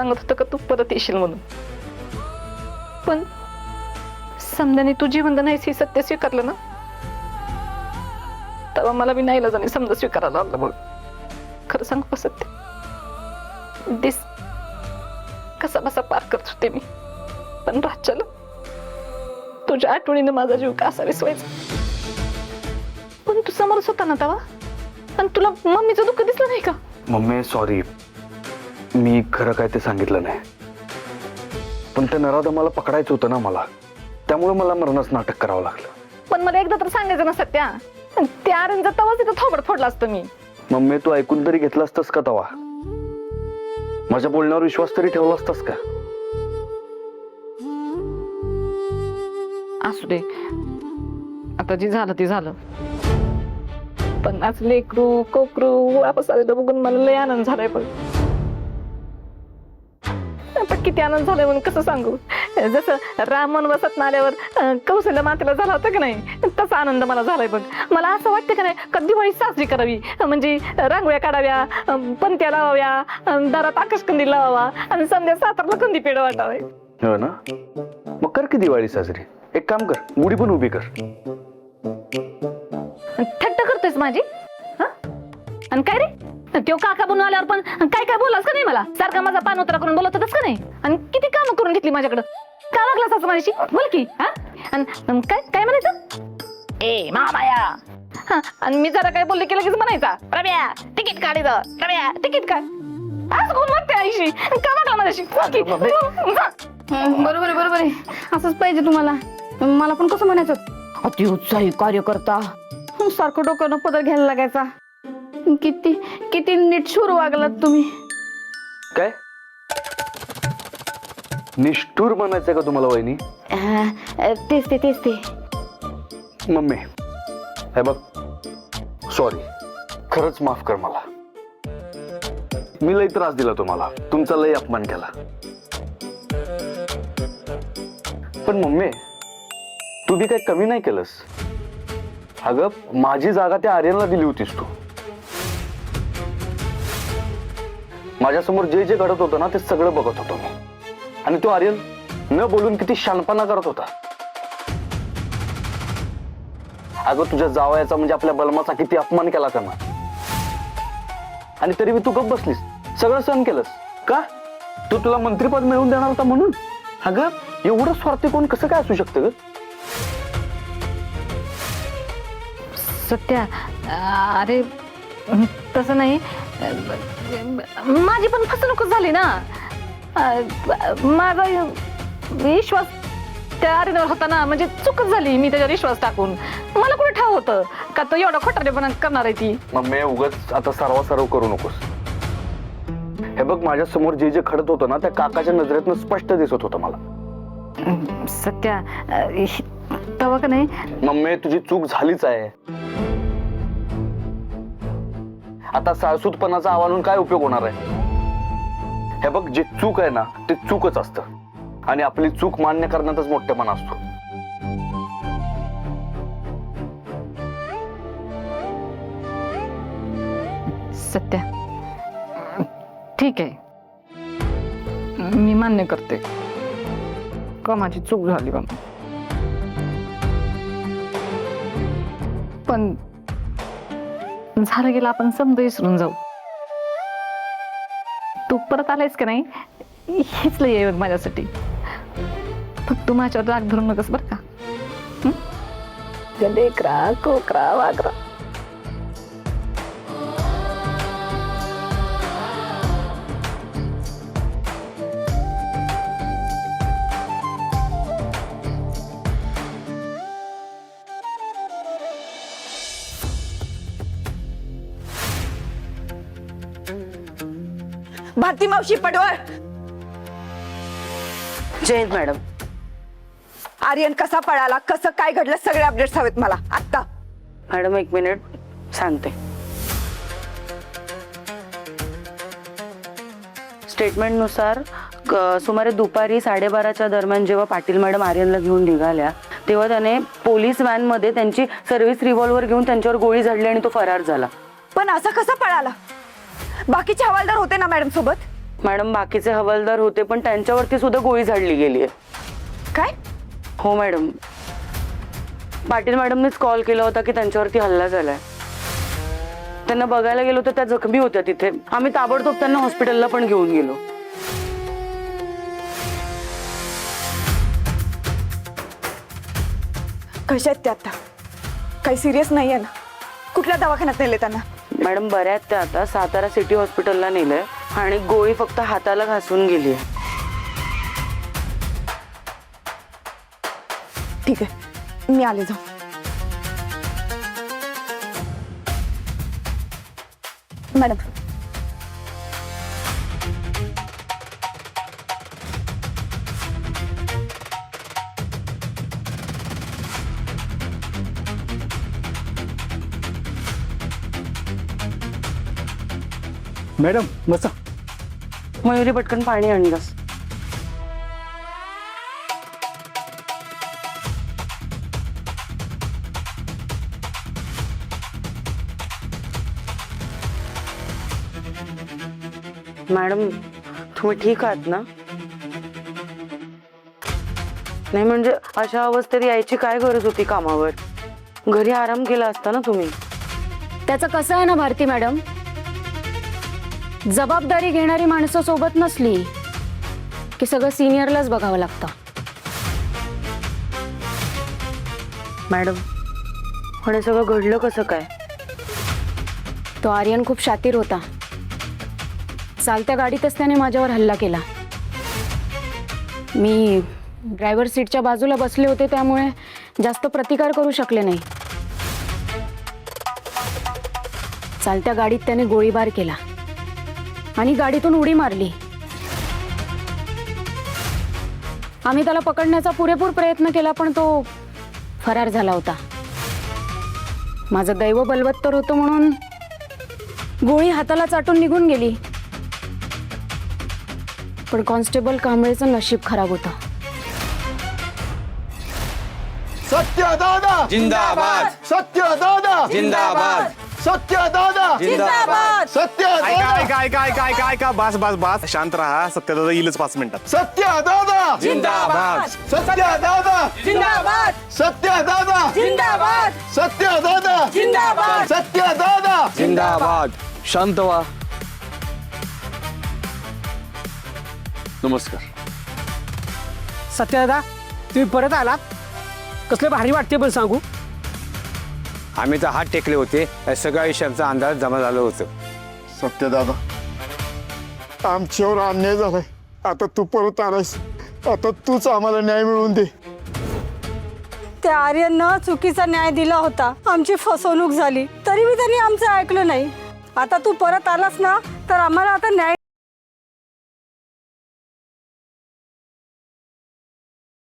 सांगत होतं का तू परत येशील म्हणून, पण समजाने तू जिवंत नाहीस हे सत्य स्वीकारलं ना, तेव्हा मला बी नाही जाणे समजा स्वीकारायला लागलं. बघ खरं सांग का सत्य, दिस कसा बसा पार करत होते मी, पण रातच्याला तुझ्या आठवणीनं माझा जीव कसा विसवायचा. पण तू समोरच होता ना तेव्हा, आणि तुला मम्मीचं दुःख दिसलं नाही का? मम्मी सॉरी, मी खरं काय ते सांगितलं नाही, पण त्या नराधमाला पकडायचं होतं ना मला, त्यामुळे मला मरणाच नाटक करावं लागलं. पण मला एकदा तर सांगायचं ना सत्या, त्या जर तवाच तिथं थोबड फोडलं असतं मी. मम्मी तू ऐकून तरी घेतलं असतंस का तवा? माझ्या बोलण्यावर विश्वास तरी ठेवला असतास का? असू दे, आता जे झालं ते झालं, पण आज लेकरू कोकरू वापस आलेलं बघून मला लय आनंद झालाय. पण आता किती आनंद झालाय म्हणून कसं सांगू. जसं राम वनवासात आल्यावर कौशल्य मातेला झाला होता की नाही, तसा आनंद मला झालाय बघ. मला असं वाटतं की नाही का दिवाळी साजरी करावी, म्हणजे रांगोळ्या काढाव्या, पंत्या लावाव्या, दारात आकाशकंदील लावावा आणि संध्या सातारला कंदी पेढ वाटावे. हो ना, मग कर की दिवाळी साजरी. एक काम कर, गुढी पण उभी कर. थट्ट करतोयस माझी? आणि काय रे, तो काका बनून आल्यावर पण काय काय बोलास का नाही मला? सारखा माझा पान उतरा करून बोलत होतास का नाही? आणि किती कामं करून घेतली माझ्याकडं, का लागलास असं माझ्याशी? बोल की. आणि काय काय म्हणायचं? ए मामाया. आणि मी जरा काय बोलले की लगेच म्हणायचा, रम्या तिकीट काढायचं, रम्या तिकीट काढ. आज कोण म्हणते आईशी? का लागला माझ्याशी? बरोबर आहे, बरोबर आहे, असंच पाहिजे तुम्हाला. मला पण कसं म्हणायचं, अति उत्साही कार्यकर्ता, सारखं डोक्यानं पदर घ्यायला लागायचा. किती किती नीटशूर वागलात तुम्ही. काय निष्ठूर म्हणायचंय का तुम्हाला वहिनी? तेच ते. मम्मी हे बघ, सॉरी, खरंच माफ कर मला. मी लई त्रास दिला तुम्हाला, तुमचा लई अपमान केला. पण मम्मी तू बी काही कमी नाही केलंस. अगं माझी जागा त्या आर्यनला दिली होतीस तू. माझ्यासमोर जे जे घडत होतं ना ते सगळं बघत होतो मी, आणि तो आर्यन न बोलून किती शानपणा करत होता. अगं तुझ्या जावयाचा म्हणजे आपल्या बलमाचा किती अपमान केला त्यांना, आणि तरी मी तू गप्प बसलीस, सगळं सहन केलंस का? तू तुला मंत्रीपद मिळवून देणार होता म्हणून? अगं एवढं स्वार्थी कोण कसं काय असू शकतं ग? सत्या, अरे तसं नाही, माझी पण फसवणूकच झाली ना. माझा विश्वास त्या आर्यनवर होता ना, म्हणजे चूकच झाली मी त्याच्यावर विश्वास टाकून. मला कुठे ठाव होतं का तो एवढा खोटारडेपणा करणार आहे ती. मम्मी उगाच आता सर्व करू नकोस. हे बघ माझ्या समोर जे जे घडत होतं ना त्या काकाच्या नजरेतनं स्पष्ट दिसत होतं मला. सत्या तवा का नाही. मम्मी तुझी चूक झालीच आहे. आता साळसूतपणाचा आवानून काय उपयोग होणार आहे? हे बघ जे चूक आहे ना ते चूकच असतं, आणि आपली चूक मान्य करण्यातच मोठेपणा असतो. सत्या ठीक आहे, मी मान्य करते का माझी चूक झाली बाबा, पण झालं गेलं आपण समजा विसरून जाऊ. तू परत आलायस का नाही हेच लय आहे माझ्यासाठी. फक्त तू माझ्यावर राग धरू नकस बर का. लेकरा कोकरा वागरा. भारती मावशी पडवळ. जय मॅडम. आर्यन कसा पळाला, कसं काय घडलं, सगळे अपडेट्स हवेत मला आत्ता. मॅडम एक मिनिट सांगते. स्टेटमेंटनुसार सुमारे दुपारी 12:30च्या दरम्यान जेव्हा पाटील मॅडम आर्यनला घेऊन निघाल्या तेव्हा त्याने पोलीस व्हॅन मध्ये त्यांची सर्व्हिस रिव्हॉल्वर घेऊन त्यांच्यावर गोळी झाडली आणि तो फरार झाला. पण असं कसं पळाला? बाकीचे हवालदार होते ना मॅडम सोबत. मॅडम बाकीचे हवालदार होते पण त्यांच्यावरती सुद्धा गोळी झाडली गेली आहे. काय? हो मॅडम, पाटील मॅडमनेच कॉल केला होता की त्यांच्यावरती हल्ला झालाय. त्यांना बघायला गेलो तर त्या जखमी होत्या तिथे. आम्ही ताबडतोब त्यांना हॉस्पिटलला पण घेऊन गेलो. कशा आहेत त्या आता? काही सिरियस नाहीये ना? कुठल्या दवाखान्यात नेले त्यांना? मॅडम बऱ्या आहेत त्या आता. सातारा सिटी हॉस्पिटलला नेलंय आणि गोळी फक्त हाताला घासून गेली आहे. ठीक आहे, मी आले जाऊ. मॅडम, मॅडम बसा. मयुरी पटकन पाणी आणलंस. मॅडम तुम्ही ठीक आहात ना? नाही म्हणजे अशा अवस्थेत यायची काय गरज होती कामावर? घरी आराम केला असता ना तुम्ही. त्याचं कसं आहे ना भारती मॅडम, जबाबदारी घेणारी माणसं सोबत नसली की सगळं सिनियरलाच बघावं लागतं. मॅडम पण हे सगळं घडलं कसं काय? तो आर्यन खूप शातीर होता. चालत्या गाडीतच त्याने माझ्यावर हल्ला केला. मी ड्रायव्हर सीटच्या बाजूला बसले होते त्यामुळे जास्त प्रतिकार करू शकले नाही. चालत्या गाडीत त्याने गोळीबार केला आणि गाडीतून उडी मारली. आम्ही त्याला पकडण्याचा पुरेपूर प्रयत्न केला पण तो फरार झाला होता. माझं दैव बलवत्तर होतं म्हणून गोळी हाताला चाटून निघून गेली. पण कॉन्स्टेबल कांबळेचं नशीब खराब होतं. सत्य दादा जिंदाबाद. सत्य दादा जिंदाबाद. सत्य दादा जिंदाबाद. सत्य दादा ऐका बस बस बस शांत राहा. सत्यदादा येईलच 5 मिनिटात. सत्य दादा जिंदाबाद. सत्य दादा जिंदाबाद. सत्य दादा जिंदाबाद. सत्य दादा जिंदाबाद. सत्य दादा जिंदाबाद. शांत व्हा. नमस्कार. सत्यदादा तुम्ही परत आलात, कसले भारी वाटते पण सांगू. आम्ही तर हात टेकले होते. या सगळ्या विषयांचा अंदाज जमा झालं होतं. सत्य दादा, आमच्यावर अन्याय झालाय. आता तू परत आलायस, आता तूच आम्हाला न्याय मिळवून दे. त्या आर्यननं चुकीचा न्याय दिला होता. आमची फसवणूक झाली तरी मी त्यांनी आमचं ऐकलं नाही. आता तू परत आलास ना तर आम्हाला आता न्याय